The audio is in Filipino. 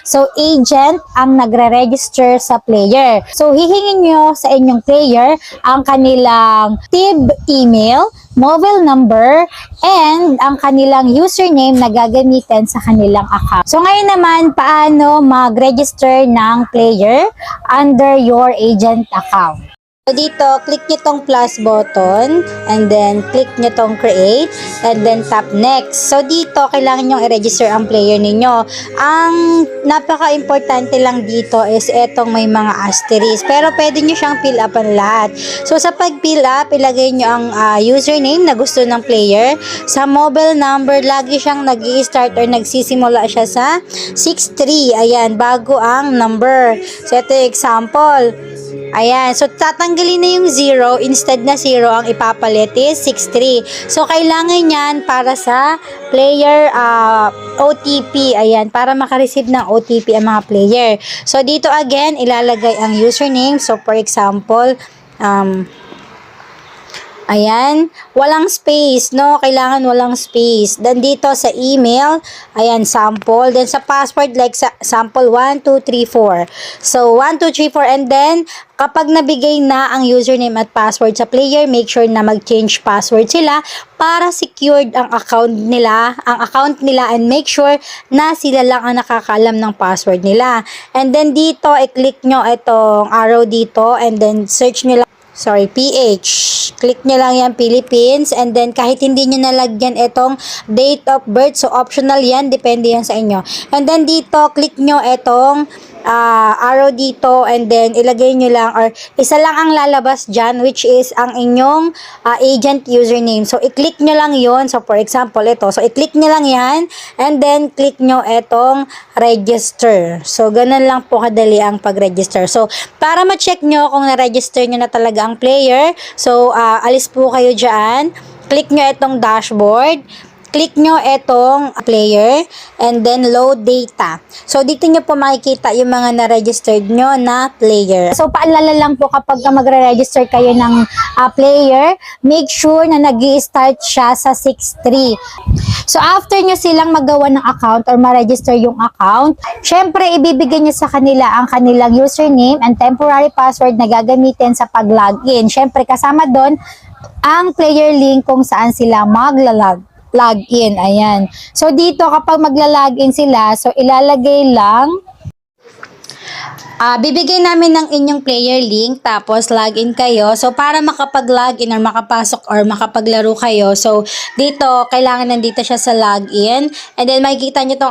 So, agent ang nagre-register sa player. So, hihingin nyo sa inyong player ang kanilang TIB email, mobile number, and ang kanilang username na gagamitin sa kanilang account. So, ngayon naman, paano mag-register ng player under your agent account? So, dito, click nyo tong plus button and then click nyo tong create and then tap next. So, dito, kailangan nyo i-register ang player ninyo. Ang napaka-importante lang dito is etong may mga asterisk. Pero, pwede nyo siyang fill upan lahat. So, sa pag-fill up, ilagay nyo ang username na gusto ng player. Sa mobile number, lagi siyang nag-i-start or nagsisimula siya sa 63. Ayan, bago ang number. So, ito yung example. Ayan, so tatanggalin na yung 0, instead na 0 ang ipapalit is 63. So kailangan yan para sa player OTP, ayan, para makareceive ng OTP ang mga player. So dito again, ilalagay ang username. So for example, ayan, walang space, no? Kailangan walang space. Then dito sa email, ayan, sample. Then sa password, like sa sample 1, 2, 3, 4. So, 1, 2, 3, 4. And then, kapag nabigay na ang username at password sa player, make sure na mag-change password sila para secured ang account nila, and make sure na sila lang ang nakakaalam ng password nila. And then dito, i-click nyo itong arrow dito and then search nyo lang, PH. Click nyo lang yan, Philippines, and then kahit hindi nyo nalagyan itong date of birth, so optional yan, depende yan sa inyo. And then dito, click nyo itong arrow dito, and then ilagay nyo lang, or isa lang ang lalabas dyan, which is ang inyong agent username. So, i-click nyo lang yon. So, for example, ito. So, i-click nyo lang yan, and then click nyo itong register. So, ganun lang po kadali ang pag-register. So, para ma-check nyo kung na-register nyo na talaga ang player, so, alis po kayo dyan. Click nyo itong dashboard. Click nyo itong player and then load data. So, dito nyo po makikita yung mga na-registered nyo na player. So, paalala lang po kapag magre-register kayo ng player, make sure na nag-i-start siya sa 63. So, after nyo silang magawa ng account or ma-register yung account, syempre, ibibigay nyo sa kanila ang kanilang username and temporary password na gagamitin sa pag-login. Syempre, kasama doon ang player link kung saan sila login, ayan. So, dito kapag magla-login sila, so ilalagay lang, bibigay namin ng inyong player link, tapos login kayo. So, para makapag-login or makapasok or makapaglaro kayo, so, dito, kailangan nandito siya sa login. And then, makikita nyo tong